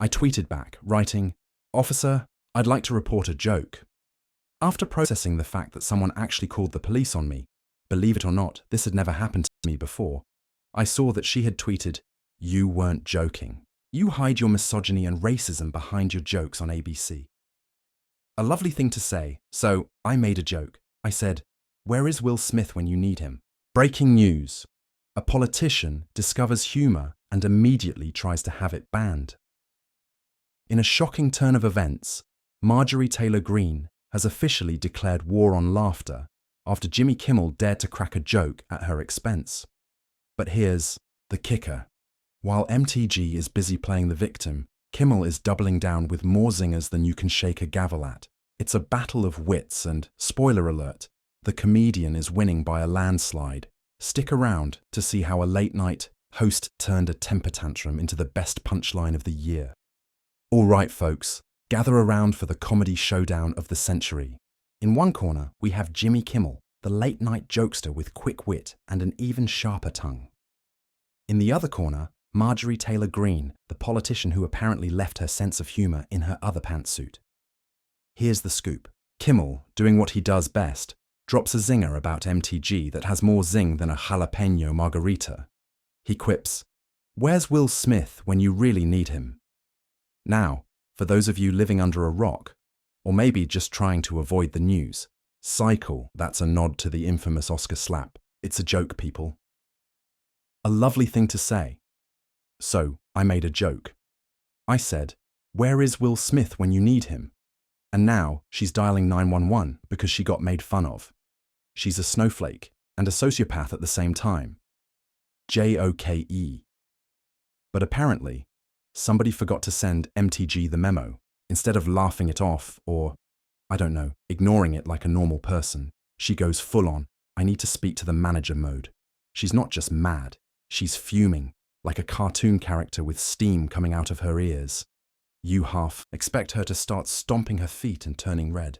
I tweeted back, writing, "Officer, I'd like to report a joke." After processing the fact that someone actually called the police on me, believe it or not, this had never happened to me before, I saw that she had tweeted, "You weren't joking. You hide your misogyny and racism behind your jokes on ABC." A lovely thing to say, so I made a joke. I said, "Where is Will Smith when you need him?" Breaking news. A politician discovers humour and immediately tries to have it banned. In a shocking turn of events, Marjorie Taylor Greene has officially declared war on laughter after Jimmy Kimmel dared to crack a joke at her expense. But here's the kicker. While MTG is busy playing the victim, Kimmel is doubling down with more zingers than you can shake a gavel at. It's a battle of wits and, spoiler alert, the comedian is winning by a landslide. Stick around to see how a late-night host turned a temper tantrum into the best punchline of the year. All right, folks, gather around for the comedy showdown of the century. In one corner, we have Jimmy Kimmel, the late-night jokester with quick wit and an even sharper tongue. In the other corner, Marjorie Taylor Greene, the politician who apparently left her sense of humour in her other pantsuit. Here's the scoop. Kimmel, doing what he does best, drops a zinger about MTG that has more zing than a jalapeno margarita. He quips, "Where's Will Smith when you really need him?" Now, for those of you living under a rock, or maybe just trying to avoid the news, cycle, that's a nod to the infamous Oscar slap. It's a joke, people. A lovely thing to say. So, I made a joke. I said, "Where is Will Smith when you need him?" And now she's dialing 911 because she got made fun of. She's a snowflake and a sociopath at the same time. JOKE. But apparently, somebody forgot to send MTG the memo. Instead of laughing it off or, I don't know, ignoring it like a normal person, she goes full on, "I need to speak to the manager" mode. She's not just mad, she's fuming, like a cartoon character with steam coming out of her ears. You half expect her to start stomping her feet and turning red.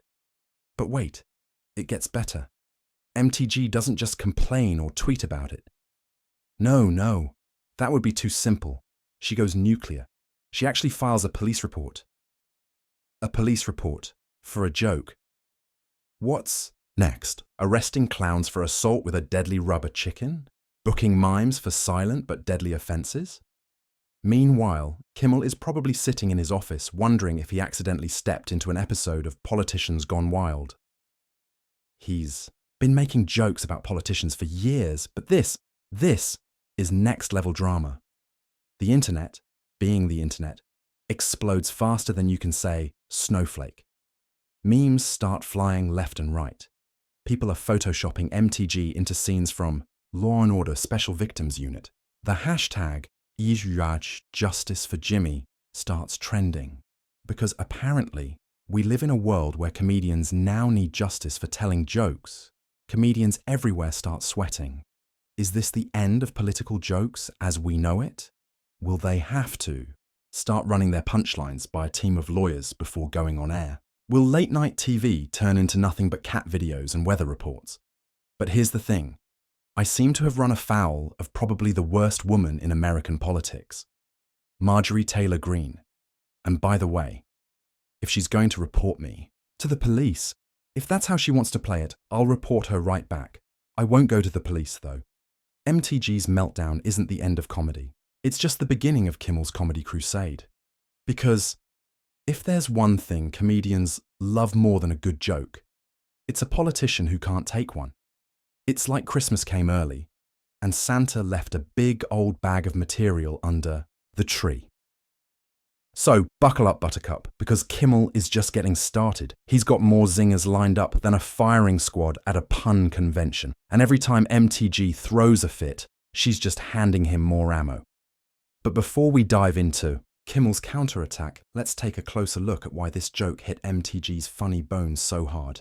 But wait, it gets better. MTG doesn't just complain or tweet about it. No, that would be too simple. She goes nuclear. She actually files a police report. A police report for a joke. What's next? Arresting clowns for assault with a deadly rubber chicken? Booking mimes for silent but deadly offences? Meanwhile, Kimmel is probably sitting in his office wondering if he accidentally stepped into an episode of Politicians Gone Wild. He's been making jokes about politicians for years, but this is next-level drama. The internet, being the internet, explodes faster than you can say snowflake. Memes start flying left and right. People are photoshopping MTG into scenes from Law and Order Special Victims Unit. The hashtag #Justice for Jimmy starts trending because apparently we live in a world where comedians now need justice for telling jokes. Comedians everywhere start sweating. Is this the end of political jokes as we know it? Will they have to start running their punchlines by a team of lawyers before going on air? Will late-night TV turn into nothing but cat videos and weather reports? But here's the thing. I seem to have run afoul of probably the worst woman in American politics, Marjorie Taylor Greene. And by the way, if she's going to report me to the police, if that's how she wants to play it, I'll report her right back. I won't go to the police, though. MTG's meltdown isn't the end of comedy. It's just the beginning of Kimmel's comedy crusade. Because if there's one thing comedians love more than a good joke, it's a politician who can't take one. It's like Christmas came early, and Santa left a big old bag of material under the tree. So buckle up, Buttercup, because Kimmel is just getting started. He's got more zingers lined up than a firing squad at a pun convention, and every time MTG throws a fit, she's just handing him more ammo. But before we dive into Kimmel's counterattack, let's take a closer look at why this joke hit MTG's funny bones so hard.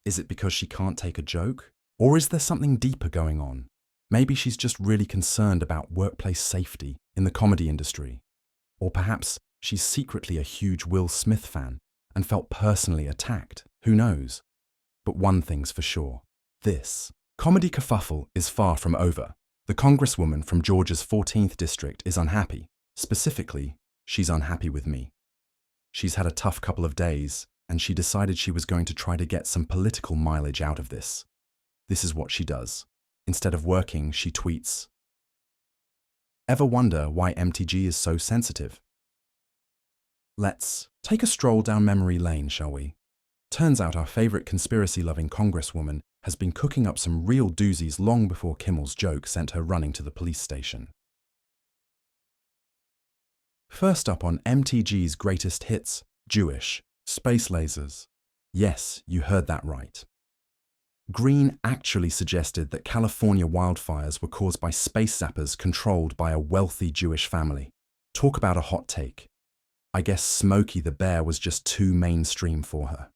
Is it because she can't take a joke? Or is there something deeper going on? Maybe she's just really concerned about workplace safety in the comedy industry. Or perhaps she's secretly a huge Will Smith fan and felt personally attacked. Who knows? But one thing's for sure. This comedy kerfuffle is far from over. The congresswoman from Georgia's 14th district is unhappy. Specifically, She's unhappy with me. She's had a tough couple of days, and she decided she was going to try to get some political mileage out of this. This is what she does. Instead of working, she tweets. Ever wonder why MTG is so sensitive? Let's take a stroll down memory lane, shall we? Turns out our favorite conspiracy-loving congresswoman has been cooking up some real doozies long before Kimmel's joke sent her running to the police station. First up on MTG's greatest hits, Jewish, space lasers. Yes, you heard that right. Greene actually suggested that California wildfires were caused by space zappers controlled by a wealthy Jewish family. Talk about a hot take. I guess Smokey the Bear was just too mainstream for her.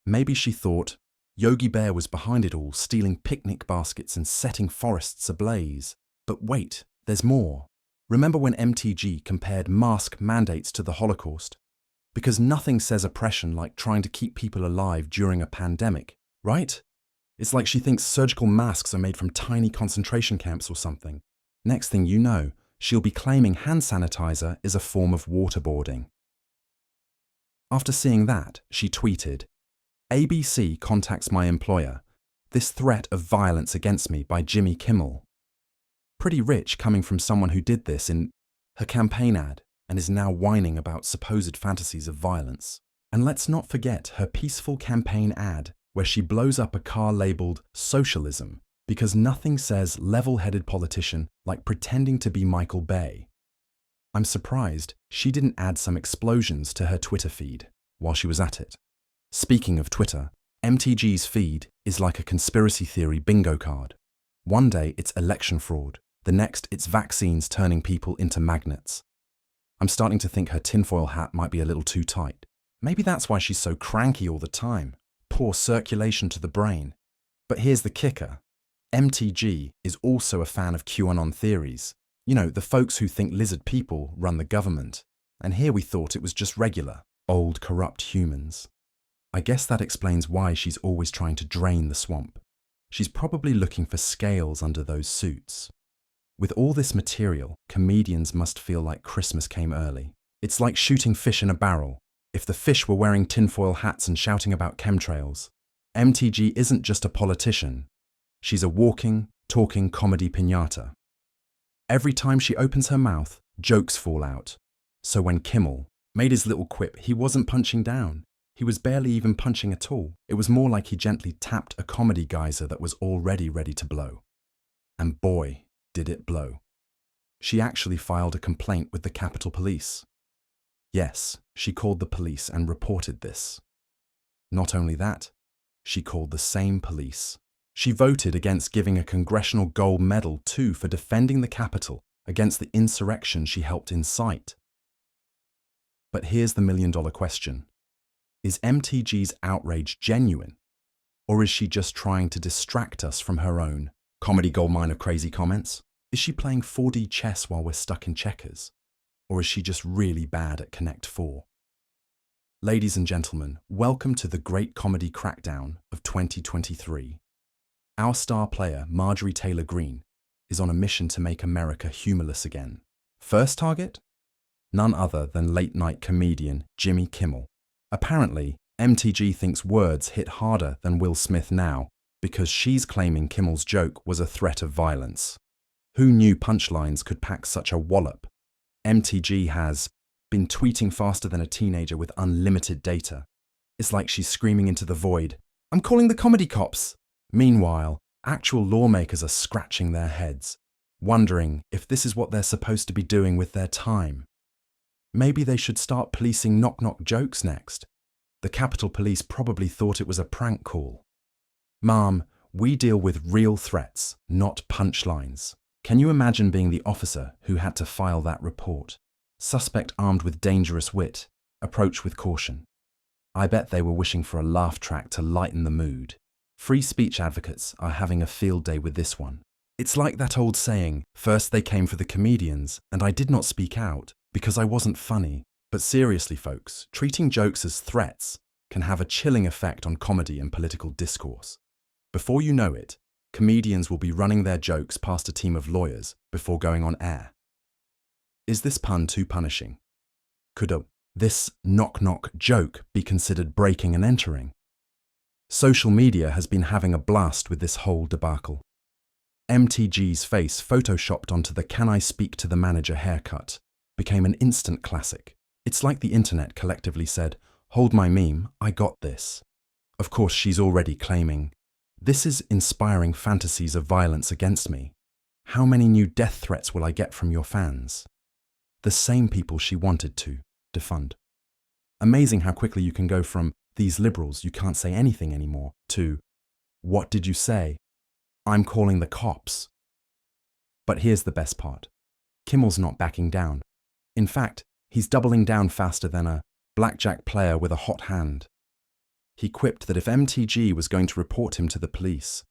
Maybe she thought Yogi Bear was behind it all, stealing picnic baskets and setting forests ablaze. But wait, there's more. Remember when MTG compared mask mandates to the Holocaust? Because nothing says oppression like trying to keep people alive during a pandemic, right? It's like she thinks surgical masks are made from tiny concentration camps or something. Next thing you know, she'll be claiming hand sanitizer is a form of waterboarding. After seeing that, she tweeted, ABC contacts my employer. This threat of violence against me by Jimmy Kimmel. Pretty rich coming from someone who did this in her campaign ad and is now whining about supposed fantasies of violence. And let's not forget her peaceful campaign ad where she blows up a car labeled socialism because nothing says level-headed politician like pretending to be Michael Bay. I'm surprised she didn't add some explosions to her Twitter feed while she was at it. Speaking of Twitter, MTG's feed is like a conspiracy theory bingo card. One day it's election fraud, the next it's vaccines turning people into magnets. I'm starting to think her tinfoil hat might be a little too tight. Maybe that's why she's so cranky all the time. Poor circulation to the brain. But here's the kicker. MTG is also a fan of QAnon theories. You know, the folks who think lizard people run the government. And here we thought it was just regular, old corrupt humans. I guess that explains why she's always trying to drain the swamp. She's probably looking for scales under those suits. With all this material, comedians must feel like Christmas came early. It's like shooting fish in a barrel. If the fish were wearing tinfoil hats and shouting about chemtrails, MTG isn't just a politician. She's a walking, talking comedy piñata. Every time she opens her mouth, jokes fall out. So when Kimmel made his little quip, he wasn't punching down. He was barely even punching at all. It was more like he gently tapped a comedy geyser that was already ready to blow. And boy, did it blow. She actually filed a complaint with the Capitol Police. Yes, she called the police and reported this. Not only that, she called the same police. She voted against giving a congressional gold medal too for defending the Capitol against the insurrection she helped incite. But here's the million-dollar question. Is MTG's outrage genuine? Or is she just trying to distract us from her own comedy goldmine of crazy comments? Is she playing 4D chess while we're stuck in checkers? Or is she just really bad at Connect 4? Ladies and gentlemen, welcome to the Great Comedy Crackdown of 2023. Our star player, Marjorie Greene, is on a mission to make America humorless again. First target? None other than late-night comedian Jimmy Kimmel. Apparently, MTG thinks words hit harder than Will Smith now because she's claiming Kimmel's joke was a threat of violence. Who knew punchlines could pack such a wallop? MTG has been tweeting faster than a teenager with unlimited data. It's like she's screaming into the void, "I'm calling the comedy cops!" Meanwhile, actual lawmakers are scratching their heads, wondering if this is what they're supposed to be doing with their time. Maybe they should start policing knock-knock jokes next. The Capitol Police probably thought it was a prank call. Ma'am, we deal with real threats, not punchlines. Can you imagine being the officer who had to file that report? Suspect armed with dangerous wit. Approach with caution. I bet they were wishing for a laugh track to lighten the mood. Free speech advocates are having a field day with this one. It's like that old saying, first they came for the comedians, and I did not speak out because I wasn't funny. But seriously, folks, treating jokes as threats can have a chilling effect on comedy and political discourse. Before you know it, comedians will be running their jokes past a team of lawyers before going on air. Is this pun too punishing? Could this knock-knock joke be considered breaking and entering? Social media has been having a blast with this whole debacle. MTG's face photoshopped onto the "Can I speak to the manager" haircut became an instant classic. It's like the internet collectively said, "Hold my meme, I got this." Of course, she's already claiming, "This is inspiring fantasies of violence against me. How many new death threats will I get from your fans?" The same people she wanted to defund. Amazing how quickly you can go from "these liberals, you can't say anything anymore" to "what did you say? I'm calling the cops." But here's the best part. Kimmel's not backing down. In fact, he's doubling down faster than a blackjack player with a hot hand. He quipped that if MTG was going to report him to the police,